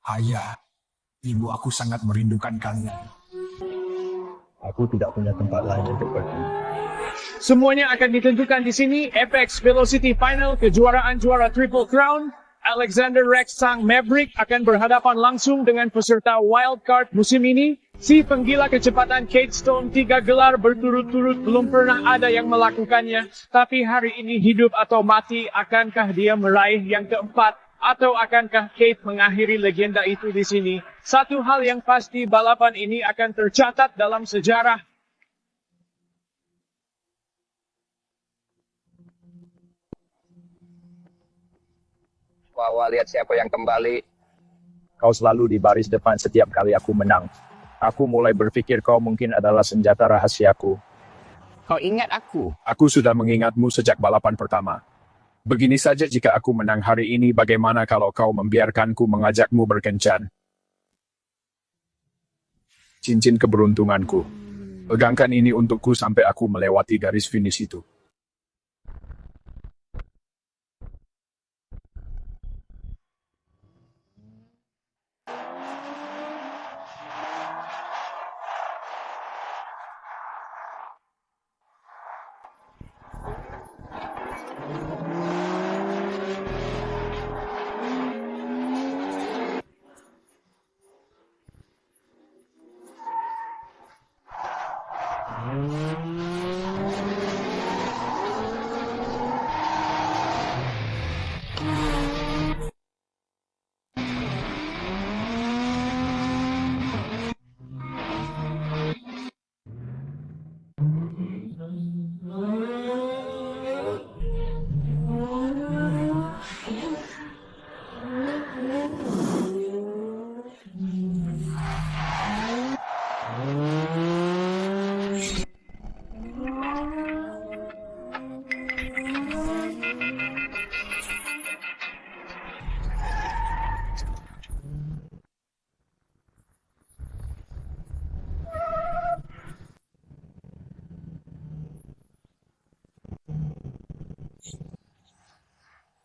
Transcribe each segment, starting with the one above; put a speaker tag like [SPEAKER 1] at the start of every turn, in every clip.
[SPEAKER 1] Ayah, ibu aku sangat merindukan kalian.
[SPEAKER 2] Aku tidak punya tempat lain untuk pergi.
[SPEAKER 3] Semuanya akan ditentukan di sini. Apex Velocity Final, kejuaraan juara Triple Crown. Alexander Rex sang Maverick akan berhadapan langsung dengan peserta Wildcard musim ini. Si penggila kecepatan Kate Stone 3 gelar berturut-turut belum pernah ada yang melakukannya. Tapi hari ini hidup atau mati, akankah dia meraih yang keempat? Atau akankah Kate mengakhiri legenda itu di sini? Satu hal yang pasti, balapan ini akan tercatat dalam sejarah.
[SPEAKER 2] Wah, lihat siapa yang kembali. Kau selalu di baris depan setiap kali aku menang. Aku mulai berpikir kau mungkin adalah senjata rahasiaku.
[SPEAKER 4] Kau ingat aku?
[SPEAKER 2] Aku sudah mengingatmu sejak balapan pertama. Begini saja jika aku menang hari ini, bagaimana kalau kau membiarkanku mengajakmu berkencan? Cincin keberuntunganku. Pegangkan ini untukku sampai aku melewati garis finish itu.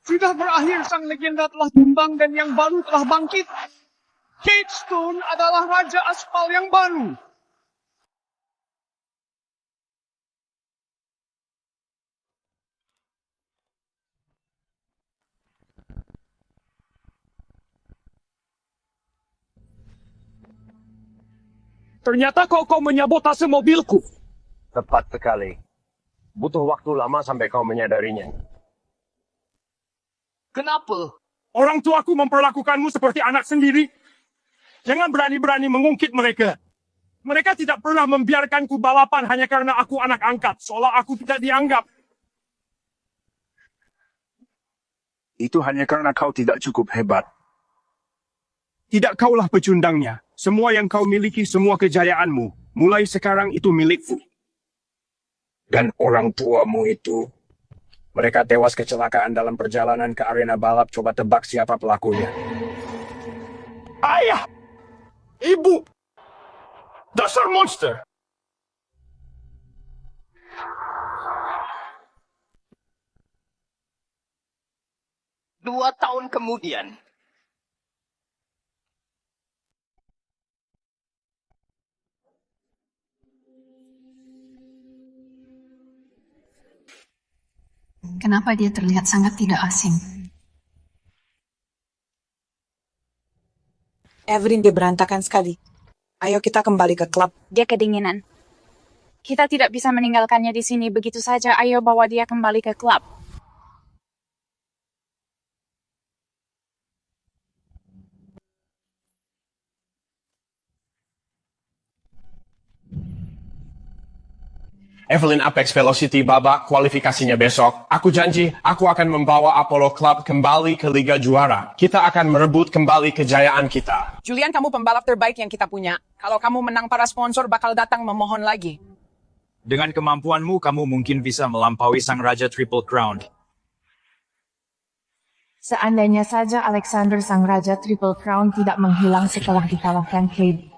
[SPEAKER 3] Sudah berakhir, sang legenda telah tumbang dan yang baru telah bangkit. Kate Stone adalah raja aspal yang baru. Ternyata kau menyabotase mobilku.
[SPEAKER 2] Tepat sekali. Butuh waktu lama sampai kau menyadarinya.
[SPEAKER 4] Kenapa?
[SPEAKER 3] Orang tuaku memperlakukanmu seperti anak sendiri. Jangan berani-berani mengungkit mereka. Mereka tidak pernah membiarkanku balapan hanya karena aku anak angkat, seolah aku tidak dianggap.
[SPEAKER 2] Itu hanya karena kau tidak cukup hebat.
[SPEAKER 3] Tidak kaulah pecundangnya. Semua yang kau miliki, semua kejayaanmu, mulai sekarang itu milikku.
[SPEAKER 2] Dan orang tuamu itu, mereka tewas kecelakaan dalam perjalanan ke arena balap. Coba tebak siapa pelakunya.
[SPEAKER 3] Ayah! Ibu! Dasar monster!
[SPEAKER 4] Dua tahun kemudian.
[SPEAKER 5] Kenapa dia terlihat sangat tidak asing?
[SPEAKER 6] Evelyn, dia berantakan sekali. Ayo kita kembali ke klub.
[SPEAKER 7] Dia kedinginan. Kita tidak bisa meninggalkannya di sini begitu saja. Ayo bawa dia kembali ke klub.
[SPEAKER 8] Evelyn Apex Velocity babak kualifikasinya besok. Aku janji, aku akan membawa Apollo Club kembali ke Liga Juara. Kita akan merebut kembali kejayaan kita.
[SPEAKER 6] Julian, kamu pembalap terbaik yang kita punya. Kalau kamu menang, para sponsor bakal datang memohon lagi.
[SPEAKER 9] Dengan kemampuanmu, kamu mungkin bisa melampaui sang Raja Triple Crown.
[SPEAKER 5] Seandainya saja Alexander sang Raja Triple Crown tidak menghilang setelah dikalahkan Cade.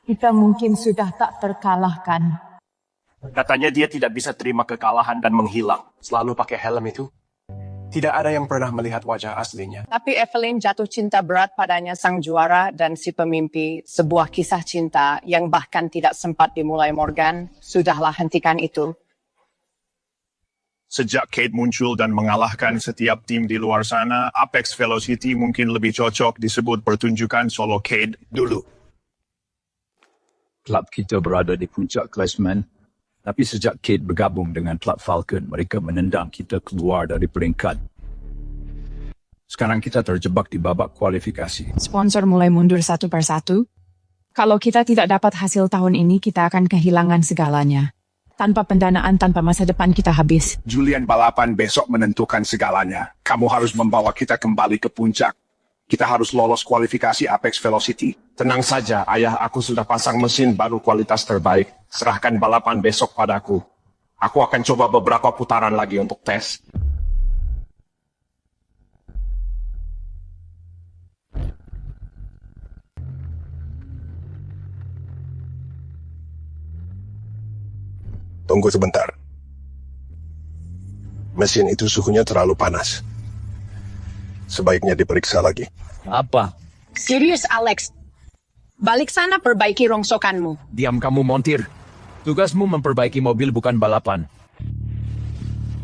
[SPEAKER 5] Kita mungkin sudah tak terkalahkan.
[SPEAKER 8] Katanya dia tidak bisa terima kekalahan dan menghilang. Selalu pakai helm itu. Tidak ada yang pernah melihat wajah aslinya.
[SPEAKER 6] Tapi Evelyn jatuh cinta berat padanya sang juara dan si pemimpi. Sebuah kisah cinta yang bahkan tidak sempat dimulai Morgan. Sudahlah, hentikan itu.
[SPEAKER 2] Sejak Cade muncul dan mengalahkan setiap tim di luar sana, Apex Velocity mungkin lebih cocok disebut pertunjukan solo Cade dulu.
[SPEAKER 10] Klub kita berada di puncak klasemen, tapi sejak Cade bergabung dengan klub Falcon, mereka menendang kita keluar dari peringkat. Sekarang kita terjebak di babak kualifikasi.
[SPEAKER 5] Sponsor mulai mundur satu persatu. Kalau kita tidak dapat hasil tahun ini, kita akan kehilangan segalanya. Tanpa pendanaan, tanpa masa depan kita habis.
[SPEAKER 1] Julian balapan besok menentukan segalanya. Kamu harus membawa kita kembali ke puncak. Kita harus lolos kualifikasi Apex Velocity.
[SPEAKER 8] Tenang saja, ayah aku sudah pasang mesin baru kualitas terbaik. Serahkan balapan besok padaku. Aku akan coba beberapa putaran lagi untuk tes.
[SPEAKER 2] Tunggu sebentar. Mesin itu suhunya terlalu panas. Sebaiknya diperiksa lagi.
[SPEAKER 10] Apa?
[SPEAKER 6] Serius, Alex. Balik sana, perbaiki rongsokanmu.
[SPEAKER 10] Diam kamu, montir. Tugasmu memperbaiki mobil, bukan balapan.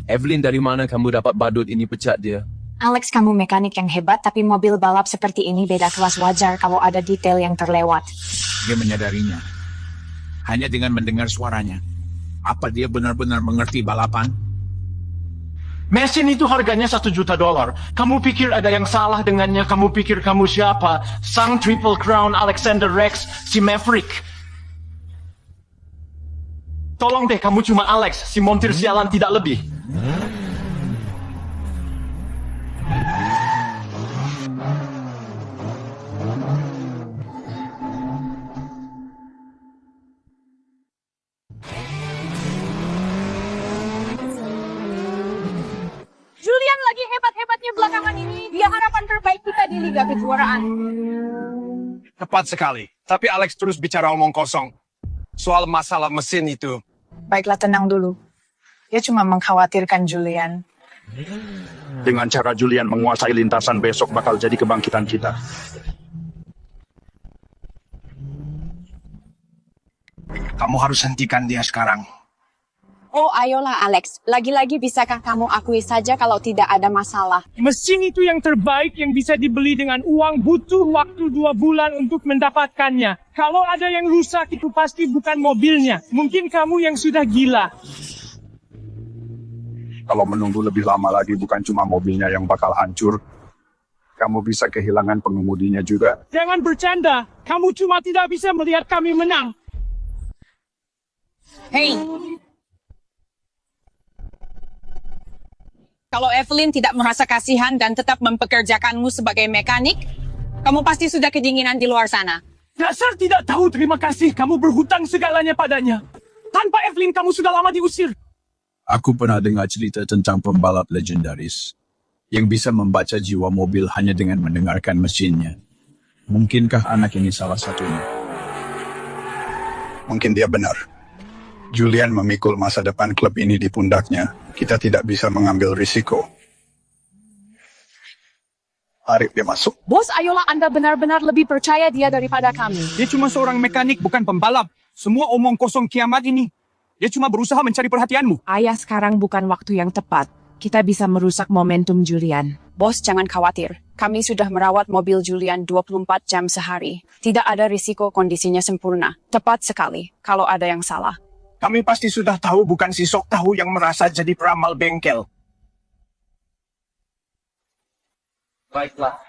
[SPEAKER 10] Evelyn, dari mana kamu dapat badut ini pecat dia?
[SPEAKER 7] Alex, kamu mekanik yang hebat, tapi mobil balap seperti ini beda kelas. Wajar kalau ada detail yang terlewat.
[SPEAKER 1] Dia menyadarinya. Hanya dengan mendengar suaranya. Apa dia benar-benar mengerti balapan?
[SPEAKER 8] Mesin itu harganya $1 juta. Kamu pikir ada yang salah dengannya? Kamu pikir kamu siapa? Sang Triple Crown Alexander Rex, si Maverick. Tolong deh, kamu cuma Alex, si montir sialan tidak lebih.
[SPEAKER 7] Julian lagi hebat-hebatnya belakangan ini. Dia harapan terbaik kita di Liga Kejuaraan.
[SPEAKER 8] Tepat sekali. Tapi Alex terus bicara omong kosong. Soal masalah mesin itu.
[SPEAKER 6] Baiklah, tenang dulu. Dia cuma mengkhawatirkan Julian.
[SPEAKER 2] Dengan cara Julian menguasai lintasan besok bakal jadi kebangkitan kita.
[SPEAKER 1] Kamu harus hentikan dia sekarang.
[SPEAKER 7] Oh, ayolah Alex. Lagi-lagi bisakah kamu akui saja kalau tidak ada masalah?
[SPEAKER 3] Mesin itu yang terbaik yang bisa dibeli dengan uang, butuh waktu 2 bulan untuk mendapatkannya. Kalau ada yang rusak itu pasti bukan mobilnya. Mungkin kamu yang sudah gila.
[SPEAKER 1] Kalau menunggu lebih lama lagi bukan cuma mobilnya yang bakal hancur. Kamu bisa kehilangan pengemudinya juga.
[SPEAKER 3] Jangan bercanda. Kamu cuma tidak bisa melihat kami menang.
[SPEAKER 6] Hei! Kalau Evelyn tidak merasa kasihan dan tetap mempekerjakanmu sebagai mekanik, kamu pasti sudah kedinginan di luar sana.
[SPEAKER 3] Dasar tidak tahu terima kasih. Kamu berhutang segalanya padanya. Tanpa Evelyn kamu sudah lama diusir.
[SPEAKER 10] Aku pernah dengar cerita tentang pembalap legendaris yang bisa membaca jiwa mobil hanya dengan mendengarkan mesinnya. Mungkinkah anak ini salah satunya?
[SPEAKER 1] Mungkin dia benar. Julian memikul masa depan klub ini di pundaknya. Kita tidak bisa mengambil risiko. Tarik dia masuk.
[SPEAKER 6] Bos, ayolah Anda benar-benar lebih percaya dia daripada kami.
[SPEAKER 3] Dia cuma seorang mekanik, bukan pembalap. Semua omong kosong kiamat ini. Dia cuma berusaha mencari perhatianmu.
[SPEAKER 5] Ayah, sekarang bukan waktu yang tepat. Kita bisa merusak momentum Julian.
[SPEAKER 7] Bos, jangan khawatir. Kami sudah merawat mobil Julian 24 jam sehari. Tidak ada risiko kondisinya sempurna. Tepat sekali kalau ada yang salah.
[SPEAKER 8] Kami pasti sudah tahu, bukan si sok tahu yang merasa jadi peramal bengkel.
[SPEAKER 6] Baiklah.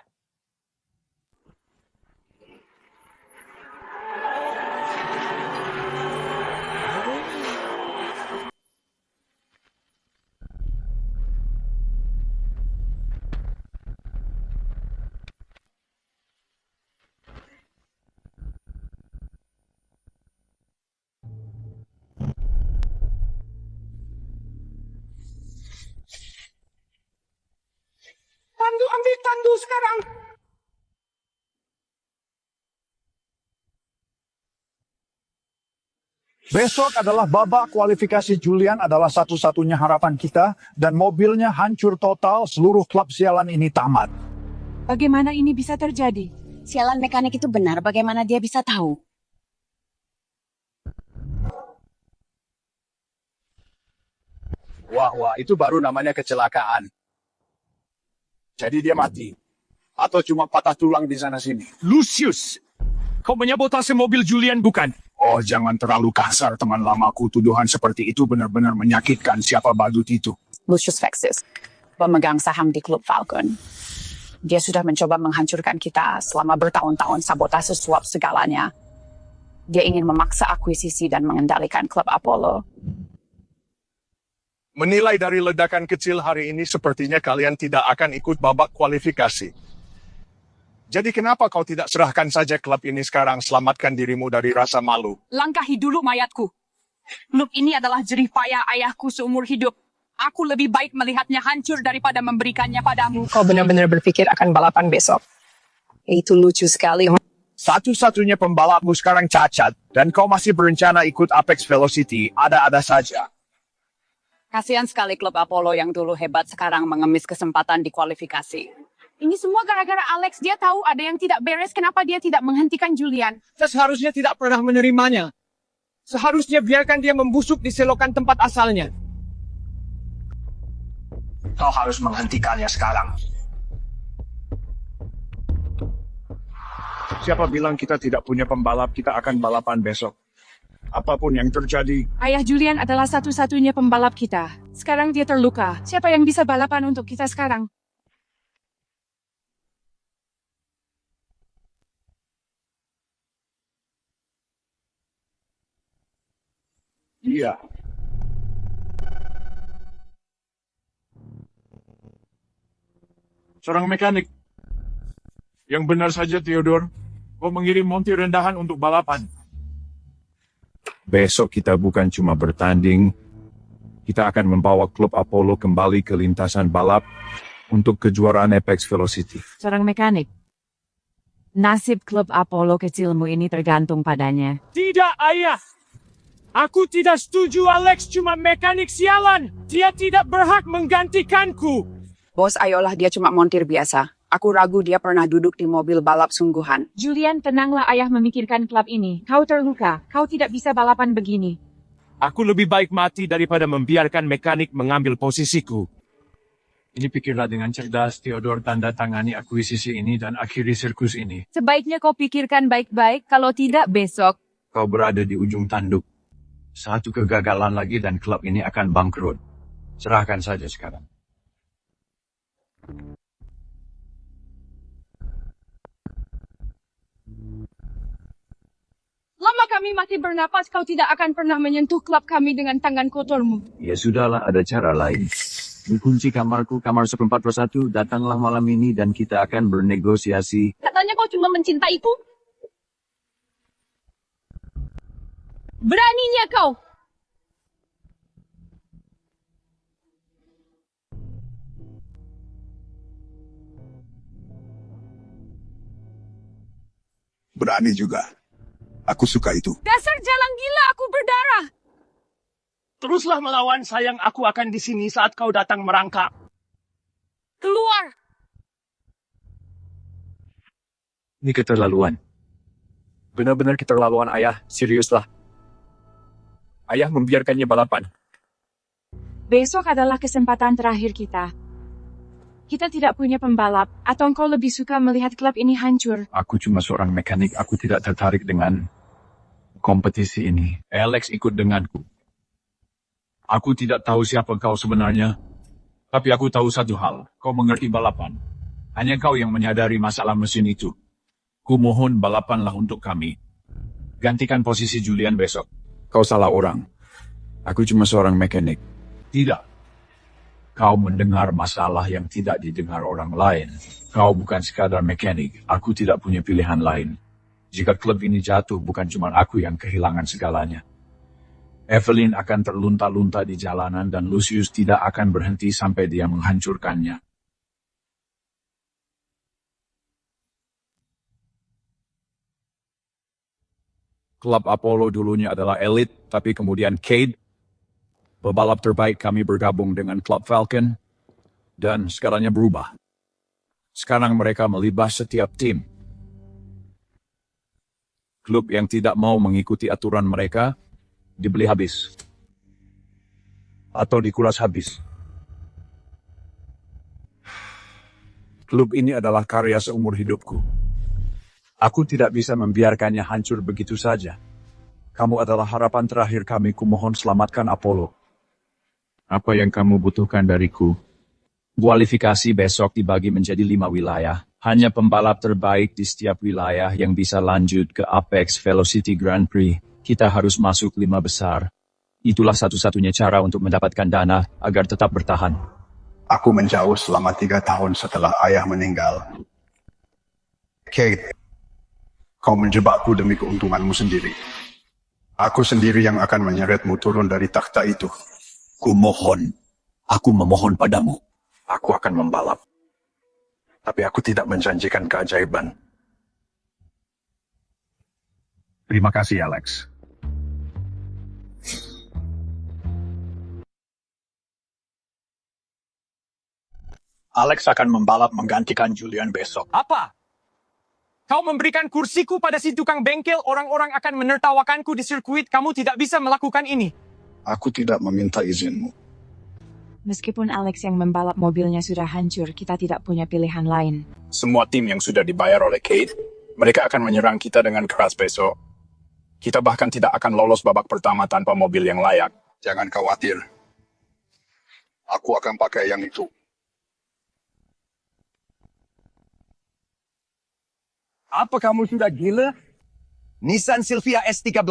[SPEAKER 3] Ambil tandu sekarang.
[SPEAKER 10] Besok adalah babak kualifikasi. Julian adalah satu-satunya harapan kita dan mobilnya hancur total. Seluruh klub sialan ini tamat.
[SPEAKER 5] Bagaimana ini bisa terjadi?
[SPEAKER 7] Sialan mekanik itu benar, bagaimana dia bisa tahu?
[SPEAKER 1] Wah, itu baru namanya kecelakaan. Jadi dia mati. Atau cuma patah tulang di sana-sini.
[SPEAKER 3] Lucius, kau menyabotase mobil Julian bukan?
[SPEAKER 1] Oh, jangan terlalu kasar, teman lamaku. Tuduhan seperti itu benar-benar menyakitkan. Siapa badut itu?
[SPEAKER 7] Lucius Vexis, pemegang saham di klub Falcon. Dia sudah mencoba menghancurkan kita selama bertahun-tahun, sabotase suap segalanya. Dia ingin memaksa akuisisi dan mengendalikan klub Apollo.
[SPEAKER 8] Menilai dari ledakan kecil hari ini sepertinya kalian tidak akan ikut babak kualifikasi. Jadi kenapa kau tidak serahkan saja klub ini sekarang, selamatkan dirimu dari rasa malu?
[SPEAKER 7] Langkahi dulu mayatku. Klub ini adalah jerih payah ayahku seumur hidup. Aku lebih baik melihatnya hancur daripada memberikannya padamu.
[SPEAKER 6] Kau benar-benar berpikir akan balapan besok. Itu lucu sekali.
[SPEAKER 8] Satu-satunya pembalapmu sekarang cacat, dan kau masih berencana ikut Apex Velocity, ada-ada saja.
[SPEAKER 7] Kasihan sekali klub Apollo yang dulu hebat sekarang mengemis kesempatan di kualifikasi. Ini semua gara-gara Alex. Dia tahu ada yang tidak beres, kenapa dia tidak menghentikan Julian.
[SPEAKER 3] Kita seharusnya tidak pernah menerimanya. Seharusnya biarkan dia membusuk di selokan tempat asalnya.
[SPEAKER 1] Kau harus menghentikannya sekarang.
[SPEAKER 10] Siapa bilang kita tidak punya pembalap? Kita akan balapan besok. Apapun yang terjadi.
[SPEAKER 5] Ayah Julian adalah satu-satunya pembalap kita. Sekarang dia terluka. Siapa yang bisa balapan untuk kita sekarang?
[SPEAKER 10] Iya.
[SPEAKER 2] Seorang mekanik. Yang benar saja, Theodore. Kau mengirim Monty rendahan untuk balapan.
[SPEAKER 10] Besok kita bukan cuma bertanding. Kita akan membawa klub Apollo kembali ke lintasan balap untuk kejuaraan Apex Velocity.
[SPEAKER 5] Seorang mekanik. Nasib klub Apollo kecilmu ini tergantung padanya.
[SPEAKER 3] Tidak, ayah. Aku tidak setuju. Alex cuma mekanik sialan. Dia tidak berhak menggantikanku.
[SPEAKER 7] Bos, ayolah, dia cuma montir biasa. Aku ragu dia pernah duduk di mobil balap sungguhan.
[SPEAKER 5] Julian, tenanglah, ayah memikirkan klub ini. Kau terluka. Kau tidak bisa balapan begini.
[SPEAKER 3] Aku lebih baik mati daripada membiarkan mekanik mengambil posisiku.
[SPEAKER 2] Ini pikirlah dengan cerdas, Theodore, tanda tangani akuisisi ini dan akhiri sirkus ini.
[SPEAKER 5] Sebaiknya kau pikirkan baik-baik, kalau tidak besok.
[SPEAKER 10] Kau berada di ujung tanduk. Satu kegagalan lagi dan klub ini akan bangkrut. Serahkan saja sekarang.
[SPEAKER 5] Lama kami masih bernapas, kau tidak akan pernah menyentuh klub kami dengan tangan kotormu.
[SPEAKER 10] Ya sudahlah, ada cara lain. Kunci kamarku, kamar 1401, datanglah malam ini dan kita akan bernegosiasi.
[SPEAKER 5] Katanya kau cuma mencintaiku? Beraninya kau!
[SPEAKER 1] Berani juga. Aku suka itu.
[SPEAKER 5] Dasar jalang gila, aku berdarah!
[SPEAKER 4] Teruslah melawan, sayang. Aku akan di sini saat kau datang merangkak.
[SPEAKER 5] Keluar!
[SPEAKER 10] Ini keterlaluan. Benar-benar keterlaluan, ayah. Seriuslah. Ayah membiarkannya balapan.
[SPEAKER 5] Besok adalah kesempatan terakhir kita. Kita tidak punya pembalap, atau engkau lebih suka melihat klub ini hancur?
[SPEAKER 10] Aku cuma seorang mekanik, aku tidak tertarik dengan kompetisi ini.
[SPEAKER 2] Alex ikut denganku. Aku tidak tahu siapa kau sebenarnya, tapi aku tahu satu hal. Kau mengerti balapan. Hanya kau yang menyadari masalah mesin itu. Kumohon balapanlah untuk kami. Gantikan posisi Julian besok.
[SPEAKER 10] Kau salah orang. Aku cuma seorang mekanik.
[SPEAKER 2] Tidak. Kau mendengar masalah yang tidak didengar orang lain. Kau bukan sekadar mekanik. Aku tidak punya pilihan lain. Jika klub ini jatuh, bukan cuma aku yang kehilangan segalanya. Evelyn akan terlunta-lunta di jalanan dan Lucius tidak akan berhenti sampai dia menghancurkannya.
[SPEAKER 10] Klub Apollo dulunya adalah elit, tapi kemudian Cade, pebalap terbaik kami bergabung dengan Klub Falcon, dan segalanya berubah. Sekarang mereka melibas setiap tim. Klub yang tidak mau mengikuti aturan mereka, dibeli habis. Atau dikuras habis. Klub ini adalah karya seumur hidupku. Aku tidak bisa membiarkannya hancur begitu saja. Kamu adalah harapan terakhir kami, kumohon selamatkan Apollo. Apa yang kamu butuhkan dariku? Kualifikasi besok dibagi menjadi 5 wilayah. Hanya pembalap terbaik di setiap wilayah yang bisa lanjut ke Apex Velocity Grand Prix. Kita harus masuk 5 besar. Itulah satu-satunya cara untuk mendapatkan dana agar tetap bertahan.
[SPEAKER 1] Aku menjauh selama 3 tahun setelah ayah meninggal. Kate, kau menjebakku demi keuntunganmu sendiri. Aku sendiri yang akan menyeretmu turun dari takhta itu.
[SPEAKER 10] Kumohon. Aku memohon padamu.
[SPEAKER 1] Aku akan membalap. Tapi aku tidak menjanjikan keajaiban. Terima kasih, Alex.
[SPEAKER 2] Alex akan membalap menggantikan Julian besok.
[SPEAKER 9] Apa? Kau memberikan kursiku pada si tukang bengkel, orang-orang akan menertawakanku di sirkuit, kamu tidak bisa melakukan ini.
[SPEAKER 1] Aku tidak meminta izinmu.
[SPEAKER 5] Meskipun Alex yang membalap mobilnya sudah hancur, kita tidak punya pilihan lain.
[SPEAKER 2] Semua tim yang sudah dibayar oleh Kate, mereka akan menyerang kita dengan keras besok. Kita bahkan tidak akan lolos babak pertama tanpa mobil yang layak.
[SPEAKER 1] Jangan khawatir. Aku akan pakai yang itu.
[SPEAKER 11] Apa kamu sudah gila? Nissan Silvia S13.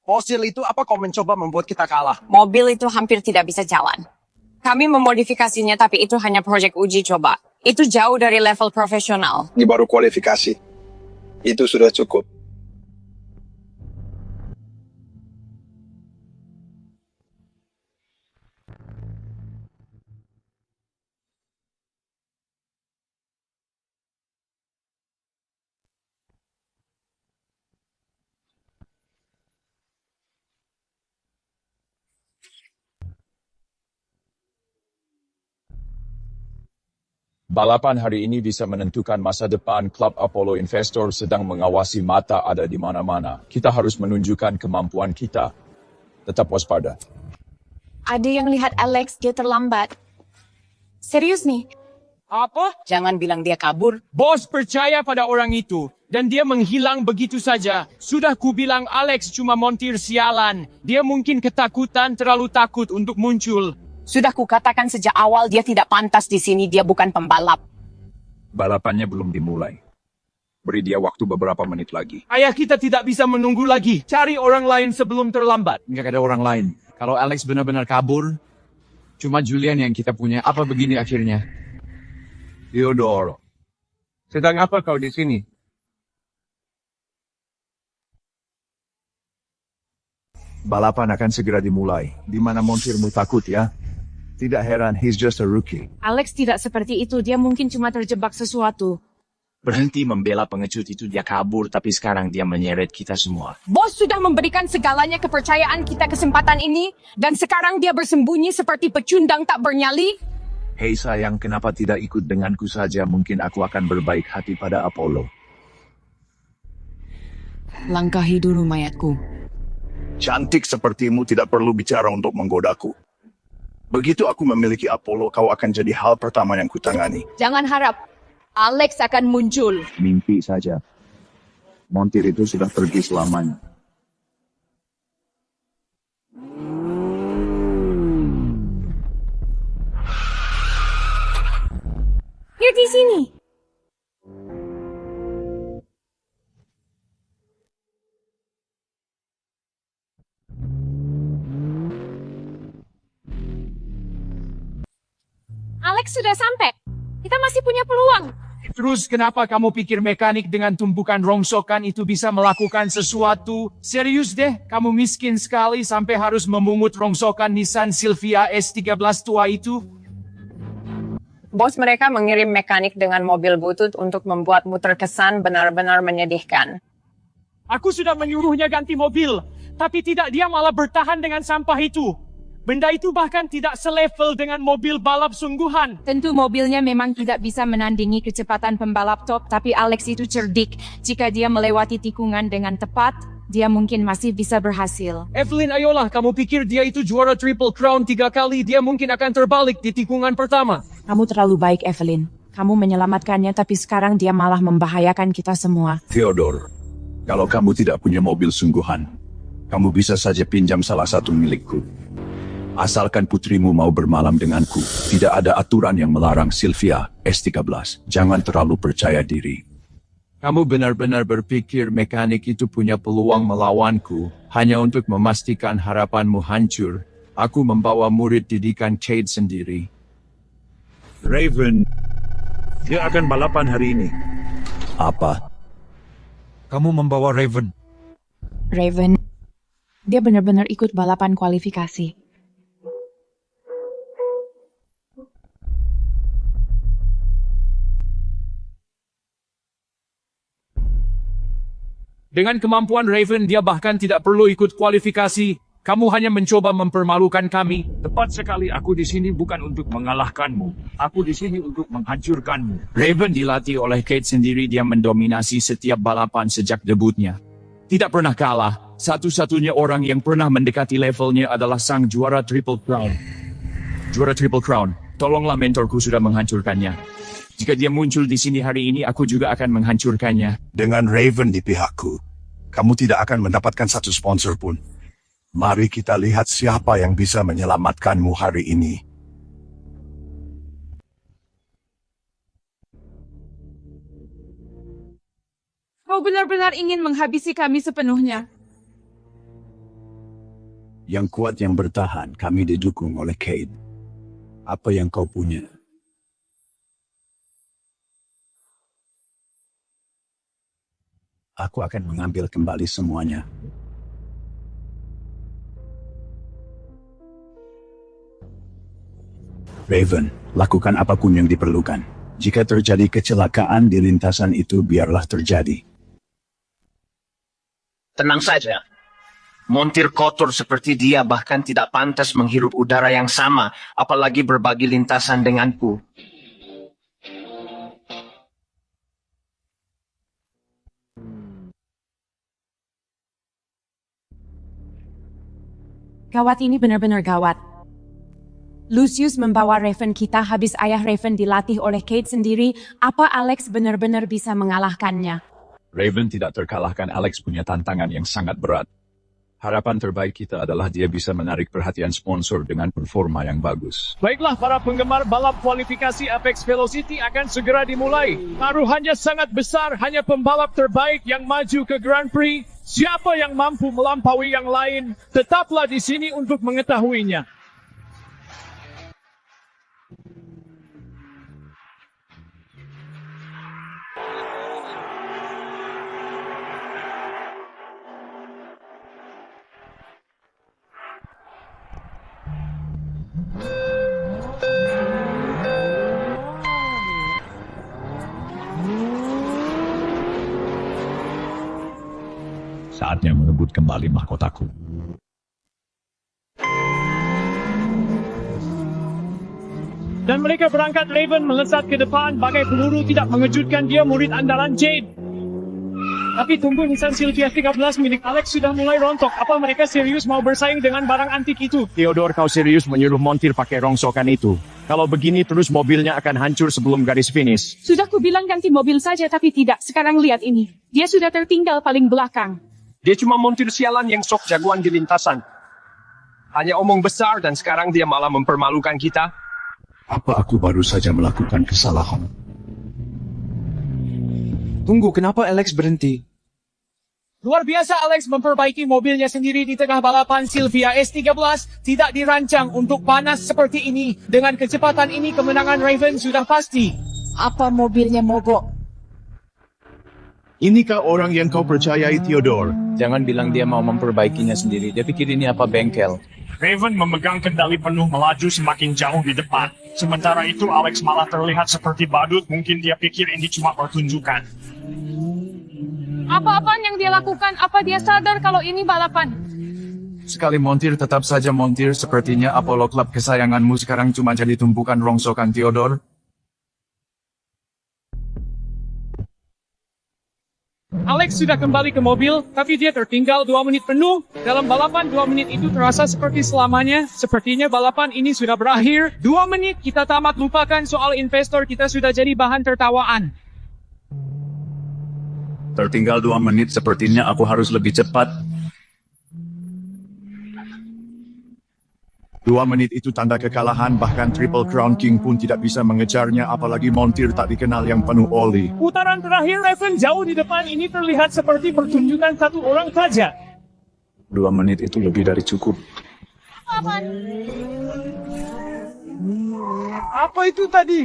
[SPEAKER 11] Fosil itu apa kau mencoba membuat kita kalah?
[SPEAKER 6] Mobil itu hampir tidak bisa jalan. Kami memodifikasinya tapi itu hanya proyek uji coba. Itu jauh dari level profesional.
[SPEAKER 1] Ini baru kualifikasi. Itu sudah cukup.
[SPEAKER 10] Balapan hari ini bisa menentukan masa depan. Klub Apollo Investor sedang mengawasi, mata ada di mana-mana. Kita harus menunjukkan kemampuan kita. Tetap waspada.
[SPEAKER 7] Ada yang lihat Alex, dia terlambat. Serius nih?
[SPEAKER 9] Apa?
[SPEAKER 6] Jangan bilang dia kabur.
[SPEAKER 9] Bos percaya pada orang itu, dan dia menghilang begitu saja. Sudah kubilang Alex cuma montir sialan. Dia mungkin ketakutan, terlalu takut untuk muncul.
[SPEAKER 6] Sudah kukatakan sejak awal dia tidak pantas di sini, dia bukan pembalap.
[SPEAKER 10] Balapannya belum dimulai. Beri dia waktu beberapa menit lagi.
[SPEAKER 9] Ayah kita tidak bisa menunggu lagi. Cari orang lain sebelum terlambat.
[SPEAKER 2] Nggak ada orang lain. Kalau Alex benar-benar kabur, cuma Julian yang kita punya. Apa begini akhirnya?
[SPEAKER 10] Theodore,
[SPEAKER 11] Sedang apa kau di sini?
[SPEAKER 10] balapan akan segera dimulai. Di mana montirmu takut ya? Tidak heran, he's just a rookie.
[SPEAKER 5] Alex tidak seperti itu, dia mungkin cuma terjebak sesuatu.
[SPEAKER 12] Berhenti membela pengecut itu, dia kabur, tapi sekarang dia menyeret kita semua.
[SPEAKER 6] Bos sudah memberikan segalanya kepercayaan kita kesempatan ini, dan sekarang dia bersembunyi seperti pecundang tak bernyali.
[SPEAKER 2] Hei sayang, kenapa tidak ikut denganku saja? Mungkin aku akan berbaik hati pada Apollo.
[SPEAKER 5] Langkahi dulu mayatku.
[SPEAKER 1] Cantik sepertimu tidak perlu bicara untuk menggodaku. Begitu aku memiliki Apollo, kau akan jadi hal pertama yang kutangani.
[SPEAKER 7] Jangan harap Alex akan muncul.
[SPEAKER 2] Mimpi saja. Montir itu sudah pergi selamanya.
[SPEAKER 7] Dia di sini. Alex sudah sampai. Kita masih punya peluang.
[SPEAKER 9] Terus kenapa kamu pikir mekanik dengan tumpukan rongsokan itu bisa melakukan sesuatu? Serius deh, kamu miskin sekali sampai harus memungut rongsokan Nissan Silvia S13 tua itu?
[SPEAKER 6] Bos mereka mengirim mekanik dengan mobil butut untuk membuatmu terkesan benar-benar menyedihkan.
[SPEAKER 3] Aku sudah menyuruhnya ganti mobil, tapi tidak, dia malah bertahan dengan sampah itu. Benda itu bahkan tidak selevel dengan mobil balap sungguhan.
[SPEAKER 5] Tentu mobilnya memang tidak bisa menandingi kecepatan pembalap top, tapi Alex itu cerdik. Jika dia melewati tikungan dengan tepat, dia mungkin masih bisa berhasil.
[SPEAKER 3] Evelyn, ayolah, kamu pikir dia itu juara Triple Crown 3 kali, dia mungkin akan terbalik di tikungan pertama.
[SPEAKER 5] Kamu terlalu baik, Evelyn. Kamu menyelamatkannya, tapi sekarang dia malah membahayakan kita semua.
[SPEAKER 10] Theodore, kalau kamu tidak punya mobil sungguhan, kamu bisa saja pinjam salah satu milikku. Asalkan putrimu mau bermalam denganku, tidak ada aturan yang melarang Sylvia S13. Jangan terlalu percaya diri. Kamu benar-benar berpikir mekanik itu punya peluang melawanku, hanya untuk memastikan harapanmu hancur. Aku membawa murid didikan Cade sendiri.
[SPEAKER 2] Raven, dia akan balapan hari ini.
[SPEAKER 10] Apa?
[SPEAKER 9] Kamu membawa Raven.
[SPEAKER 5] Raven, dia benar-benar ikut balapan kualifikasi.
[SPEAKER 9] Dengan kemampuan Raven, dia bahkan tidak perlu ikut kualifikasi. Kamu hanya mencoba mempermalukan kami.
[SPEAKER 2] Tepat sekali, aku di sini bukan untuk mengalahkanmu. Aku di sini untuk menghancurkanmu.
[SPEAKER 10] Raven dilatih oleh Cade sendiri, dia mendominasi setiap balapan sejak debutnya. Tidak pernah kalah, satu-satunya orang yang pernah mendekati levelnya adalah sang juara Triple Crown. Juara Triple Crown, tolonglah mentorku sudah menghancurkannya. Jika dia muncul di sini hari ini, aku juga akan menghancurkannya.
[SPEAKER 1] Dengan Raven di pihakku, kamu tidak akan mendapatkan satu sponsor pun. Mari kita lihat siapa yang bisa menyelamatkanmu hari ini.
[SPEAKER 5] Kau benar-benar ingin menghabisi kami sepenuhnya.
[SPEAKER 10] Yang kuat yang bertahan, kami didukung oleh Cade. Apa yang kau punya? Aku akan mengambil kembali semuanya. Raven, lakukan apapun yang diperlukan. Jika terjadi kecelakaan di lintasan itu, biarlah terjadi.
[SPEAKER 12] Tenang saja. Montir kotor seperti dia bahkan tidak pantas menghirup udara yang sama, apalagi berbagi lintasan denganku.
[SPEAKER 5] Gawat, ini benar-benar gawat. Lucius membawa Raven kita habis ayah Raven dilatih oleh Cade sendiri. Apa Alex benar-benar bisa mengalahkannya?
[SPEAKER 2] Raven tidak terkalahkan. Alex punya tantangan yang sangat berat. Harapan terbaik kita adalah dia bisa menarik perhatian sponsor dengan performa yang bagus.
[SPEAKER 3] Baiklah, para penggemar balap kualifikasi Apex Velocity akan segera dimulai. Taruhannya sangat besar, hanya pembalap terbaik yang maju ke Grand Prix. Siapa yang mampu melampaui yang lain, tetaplah di sini untuk mengetahuinya.
[SPEAKER 2] Saatnya merebut kembali mahkotaku.
[SPEAKER 3] Dan mereka berangkat. Raven melesat ke depan, bagai peluru tidak mengejutkan, dia murid andalan Jade. Tapi tunggu, Nissan Sylvia 13 milik Alex sudah mulai rontok. Apa mereka serius mau bersaing dengan barang antik itu?
[SPEAKER 4] Theodore, kau serius menyuruh montir pakai rongsokan itu? Kalau begini terus mobilnya akan hancur sebelum garis finish.
[SPEAKER 5] Sudah kubilang ganti mobil saja, tapi tidak. Sekarang lihat ini. Dia sudah tertinggal paling belakang.
[SPEAKER 11] Dia cuma montir sialan yang sok jagoan di lintasan. Hanya omong besar dan sekarang dia malah mempermalukan kita.
[SPEAKER 10] Apa aku baru saja melakukan kesalahan?
[SPEAKER 11] Tunggu, kenapa Alex berhenti?
[SPEAKER 3] Luar biasa, Alex memperbaiki mobilnya sendiri di tengah balapan. Sylvia S13 tidak dirancang untuk panas seperti ini. Dengan kecepatan ini, kemenangan Raven sudah pasti.
[SPEAKER 5] Apa mobilnya mogok?
[SPEAKER 1] Inikah orang yang kau percayai, Theodore?
[SPEAKER 10] Jangan bilang dia mau memperbaikinya sendiri. Dia pikir ini apa bengkel.
[SPEAKER 4] Raven memegang kendali penuh melaju semakin jauh di depan. Sementara itu Alex malah terlihat seperti badut. Mungkin dia pikir ini cuma pertunjukan.
[SPEAKER 13] Apa-apaan yang dia lakukan? Apa dia sadar kalau ini balapan?
[SPEAKER 9] Sekali montir tetap saja montir, sepertinya Apollo Club kesayanganmu sekarang cuma jadi tumpukan rongsokan Theodore.
[SPEAKER 3] Alex sudah kembali ke mobil, tapi dia tertinggal 2 menit penuh. Dalam balapan 2 menit itu terasa seperti selamanya. Sepertinya balapan ini sudah berakhir. 2 menit kita tamat, lupakan soal investor, kita sudah jadi bahan tertawaan.
[SPEAKER 10] Tertinggal 2 menit, sepertinya aku harus lebih cepat.
[SPEAKER 8] 2 menit itu tanda kekalahan, bahkan Triple Crown King pun tidak bisa mengejarnya, apalagi montir tak dikenal yang penuh oli.
[SPEAKER 3] Putaran terakhir, Raven jauh di depan, ini terlihat seperti pertunjukan satu orang saja.
[SPEAKER 10] 2 menit itu lebih dari cukup.
[SPEAKER 3] Apa itu tadi?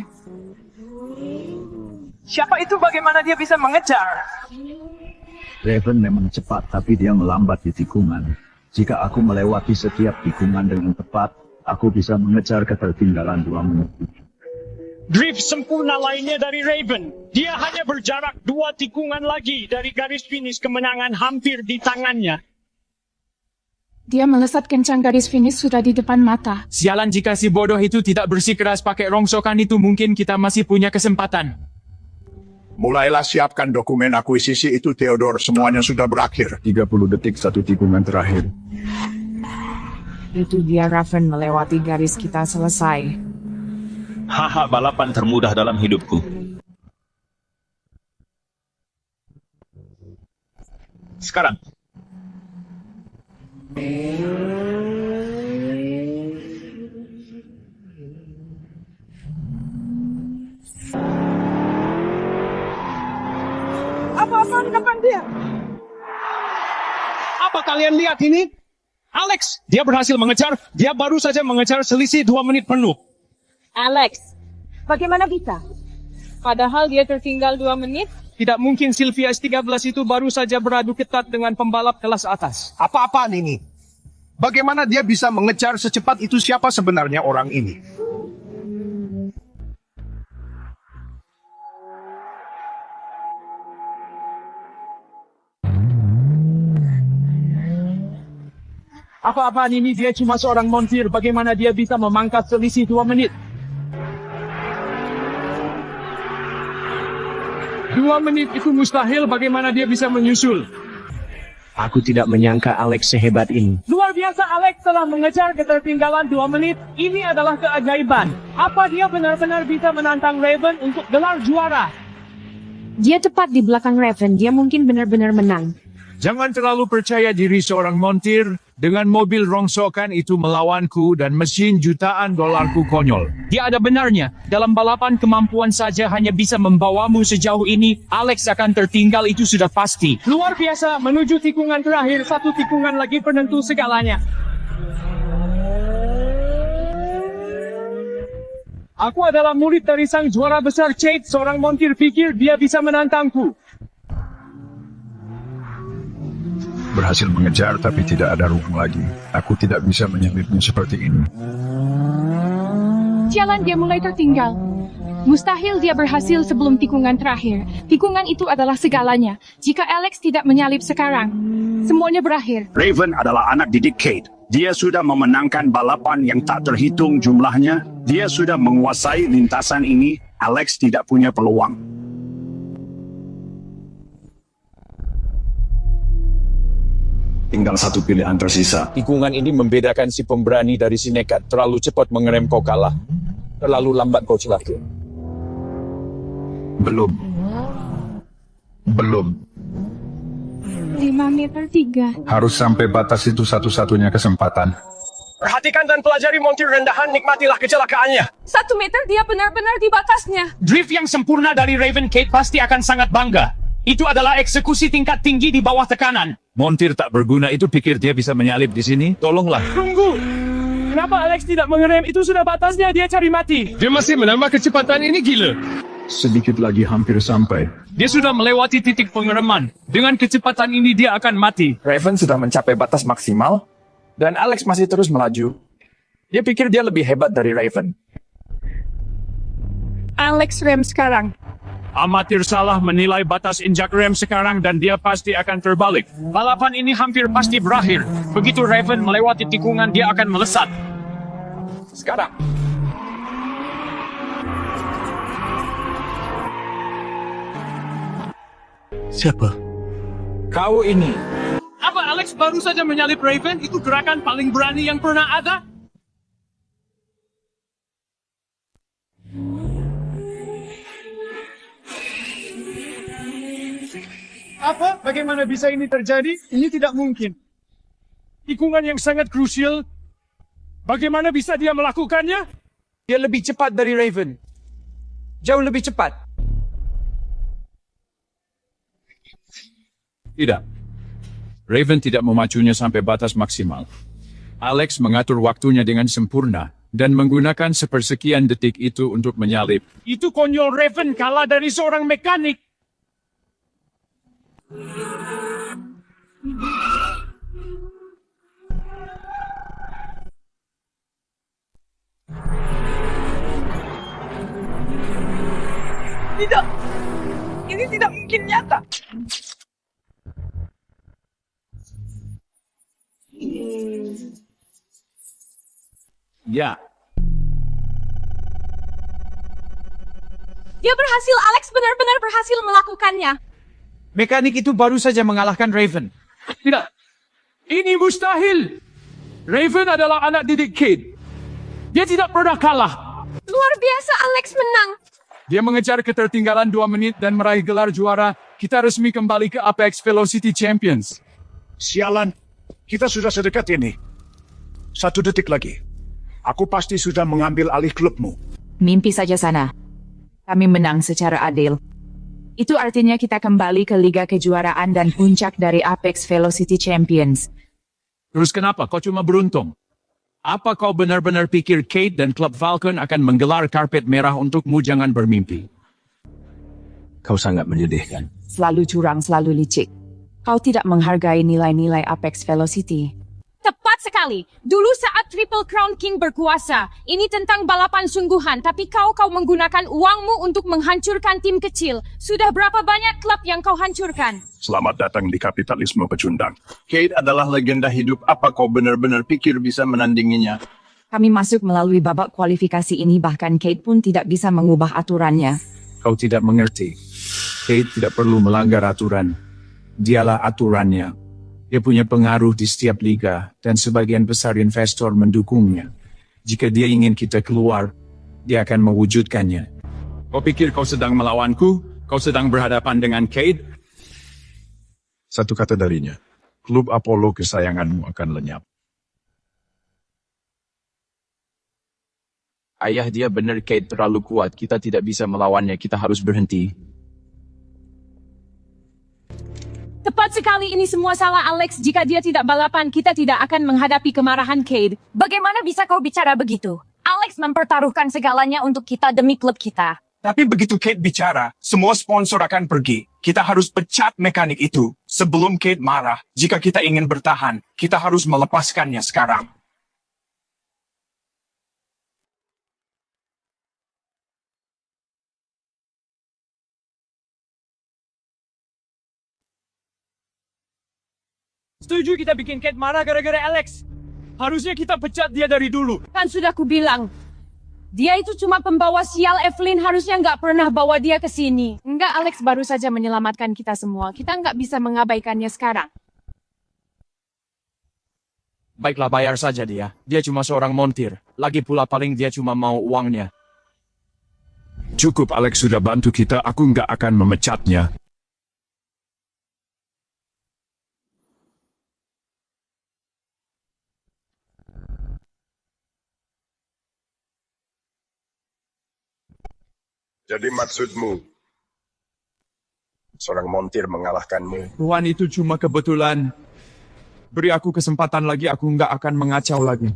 [SPEAKER 3] Siapa itu? Bagaimana dia bisa mengejar?
[SPEAKER 10] Raven memang cepat, tapi dia melambat di tikungan. Jika aku melewati setiap tikungan dengan tepat, aku bisa mengejar ketertinggalan 2 menit.
[SPEAKER 3] Drift sempurna lainnya dari Raven. Dia hanya berjarak 2 tikungan lagi dari garis finish, kemenangan hampir di tangannya.
[SPEAKER 13] Dia melesat kencang, garis finish sudah di depan mata.
[SPEAKER 9] Sialan, jika si bodoh itu tidak bersikeras pakai rongsokan itu, mungkin kita masih punya kesempatan.
[SPEAKER 8] Mulailah siapkan dokumen akuisisi itu, Theodore. Semuanya sudah berakhir.
[SPEAKER 10] 30 detik, 1 tikungan terakhir.
[SPEAKER 14] Itu dia, Raven melewati garis, kita selesai.
[SPEAKER 15] Haha, balapan termudah dalam hidupku. Sekarang.
[SPEAKER 3] Apa-apaan depan dia? Apa kalian lihat ini? Alex, dia berhasil mengejar. Dia baru saja mengejar selisih 2 menit penuh.
[SPEAKER 13] Alex, bagaimana bisa? Padahal dia tertinggal 2 menit.
[SPEAKER 3] Tidak mungkin Sylvia S13 itu baru saja beradu ketat dengan pembalap kelas atas.
[SPEAKER 11] Apa-apaan ini? Bagaimana dia bisa mengejar secepat itu? Siapa sebenarnya orang ini?
[SPEAKER 3] Apa-apaan ini? Dia cuma seorang montir. Bagaimana dia bisa memangkas selisih 2 menit? 2 menit itu mustahil. Bagaimana dia bisa menyusul?
[SPEAKER 4] Aku tidak menyangka Alex sehebat ini.
[SPEAKER 3] Luar biasa, Alex telah mengejar ketertinggalan 2 menit. Ini adalah keajaiban. Apa dia benar-benar bisa menantang Raven untuk gelar juara?
[SPEAKER 5] Dia tepat di belakang Raven, dia mungkin benar-benar menang.
[SPEAKER 2] Jangan terlalu percaya diri seorang montir. Dengan mobil rongsokan itu melawanku dan mesin jutaan dolarku konyol.
[SPEAKER 9] Dia ada benarnya. Dalam balapan kemampuan saja hanya bisa membawamu sejauh ini. Alex akan tertinggal, itu sudah pasti.
[SPEAKER 3] Luar biasa, menuju tikungan terakhir. 1 tikungan lagi penentu segalanya. Aku adalah murid dari sang juara besar Chade. Seorang montir pikir dia bisa menantangku.
[SPEAKER 10] Berhasil mengejar, tapi tidak ada ruang lagi. Aku tidak bisa menyalipnya seperti ini.
[SPEAKER 13] Jalan dia mulai tertinggal. Mustahil dia berhasil sebelum tikungan terakhir. Tikungan itu adalah segalanya. Jika Alex tidak menyalip sekarang, semuanya berakhir.
[SPEAKER 1] Raven adalah anak didik Kate. Dia sudah memenangkan balapan yang tak terhitung jumlahnya. Dia sudah menguasai lintasan ini. Alex tidak punya peluang.
[SPEAKER 10] Tinggal 1 pilihan tersisa.
[SPEAKER 2] Tikungan ini membedakan si pemberani dari si nekat. Terlalu cepat mengerem kau kalah. Terlalu lambat kau celaka.
[SPEAKER 10] Belum.
[SPEAKER 13] 5 meter 3.
[SPEAKER 10] Harus sampai batas itu, satu-satunya kesempatan.
[SPEAKER 11] Perhatikan dan pelajari montir rendahan, nikmatilah kecelakaannya.
[SPEAKER 13] 1 meter, dia benar-benar di batasnya.
[SPEAKER 9] Drift yang sempurna dari Raven, Kate pasti akan sangat bangga. Itu adalah eksekusi tingkat tinggi di bawah tekanan.
[SPEAKER 2] Montir tak berguna itu pikir dia bisa menyalip di sini? Tolonglah.
[SPEAKER 3] Tunggu! Kenapa Alex tidak mengerem? Itu sudah batasnya, dia cari mati.
[SPEAKER 4] Dia masih menambah kecepatan, ini gila.
[SPEAKER 10] Sedikit lagi hampir sampai.
[SPEAKER 9] Dia sudah melewati titik pengereman. Dengan kecepatan ini dia akan mati.
[SPEAKER 4] Raven sudah mencapai batas maksimal, dan Alex masih terus melaju. Dia pikir dia lebih hebat dari Raven.
[SPEAKER 13] Alex rem sekarang.
[SPEAKER 3] Amatir salah menilai batas injak rem sekarang dan dia pasti akan terbalik. Balapan ini hampir pasti berakhir. Begitu Raven melewati tikungan, dia akan melesat.
[SPEAKER 4] Sekarang.
[SPEAKER 10] Siapa?
[SPEAKER 4] Kau ini.
[SPEAKER 3] Apa Alex baru saja menyalip Raven? Itu gerakan paling berani yang pernah ada? Apa? Bagaimana bisa ini terjadi? Ini tidak mungkin. Tikungan yang sangat krusial. Bagaimana bisa dia melakukannya?
[SPEAKER 9] Dia lebih cepat dari Raven. Jauh lebih cepat.
[SPEAKER 2] Tidak. Raven tidak memacunya sampai batas maksimal. Alex mengatur waktunya dengan sempurna dan menggunakan sepersekian detik itu untuk menyalip.
[SPEAKER 3] Itu konyol Raven kalah dari seorang mekanik.
[SPEAKER 7] Tidak. Ini tidak mungkin nyata.
[SPEAKER 2] Ya,
[SPEAKER 5] Dia berhasil, Alex benar-benar berhasil melakukannya.
[SPEAKER 9] Mekanik itu baru saja mengalahkan Raven.
[SPEAKER 3] Tidak. Ini mustahil. Raven adalah anak didik Cade. Dia tidak pernah kalah.
[SPEAKER 5] Luar biasa, Alex menang.
[SPEAKER 3] Dia mengejar ketertinggalan 2 menit dan meraih gelar juara. Kita resmi kembali ke Apex Velocity Champions.
[SPEAKER 1] Sialan, kita sudah sedekat ini. 1 detik lagi. Aku pasti sudah mengambil alih klubmu.
[SPEAKER 14] Mimpi saja sana. Kami menang secara adil. Itu artinya kita kembali ke Liga Kejuaraan dan puncak dari Apex Velocity Champions.
[SPEAKER 2] terus kenapa kau cuma beruntung? Apa kau benar-benar pikir Cade dan Klub Falcon akan menggelar karpet merah untukmu? Jangan bermimpi.
[SPEAKER 10] Kau sangat menyedihkan.
[SPEAKER 14] Selalu curang, selalu licik. Kau tidak menghargai nilai-nilai Apex Velocity.
[SPEAKER 5] Tepat sekali. Dulu saat Triple Crown King berkuasa, ini tentang balapan sungguhan, tapi kau menggunakan uangmu untuk menghancurkan tim kecil. Sudah berapa banyak klub yang kau hancurkan?
[SPEAKER 1] Selamat datang di kapitalisme pecundang.
[SPEAKER 10] Cade adalah legenda hidup. Apa kau benar-benar pikir bisa menandinginya?
[SPEAKER 14] Kami masuk melalui babak kualifikasi ini, bahkan Cade pun tidak bisa mengubah aturannya.
[SPEAKER 2] Kau tidak mengerti. Cade tidak perlu melanggar aturan. Dialah aturannya. Dia punya pengaruh di setiap liga, dan sebagian besar investor mendukungnya. Jika dia ingin kita keluar, dia akan mewujudkannya. Kau pikir kau sedang melawanku? Kau sedang berhadapan dengan Cade?
[SPEAKER 1] Satu kata darinya. Klub Apollo kesayanganmu akan lenyap.
[SPEAKER 4] Ayah dia benar, Cade terlalu kuat. Kita tidak bisa melawannya. Kita harus berhenti.
[SPEAKER 5] Tepat sekali, ini semua salah Alex. Jika dia tidak balapan, kita tidak akan menghadapi kemarahan Cade.
[SPEAKER 7] Bagaimana bisa kau bicara begitu? Alex mempertaruhkan segalanya untuk kita demi klub kita.
[SPEAKER 8] Tapi begitu Cade bicara, semua sponsor akan pergi. Kita harus pecat mekanik itu sebelum Cade marah. Jika kita ingin bertahan, kita harus melepaskannya sekarang.
[SPEAKER 3] Setuju kita bikin Cade marah gara-gara Alex. Harusnya kita pecat dia dari dulu.
[SPEAKER 5] Kan sudah kubilang. Dia itu cuma pembawa sial. Evelyn harusnya nggak pernah bawa dia ke sini. Enggak, Alex baru saja menyelamatkan kita semua. Kita nggak bisa mengabaikannya sekarang.
[SPEAKER 4] Baiklah, bayar saja dia. Dia cuma seorang montir. Lagi pula paling dia cuma mau uangnya.
[SPEAKER 1] Cukup, Alex sudah bantu kita. Aku nggak akan memecatnya. Jadi maksudmu, seorang montir mengalahkanmu?
[SPEAKER 9] Tuhan, itu cuma kebetulan. Beri aku kesempatan lagi, aku nggak akan mengacau lagi.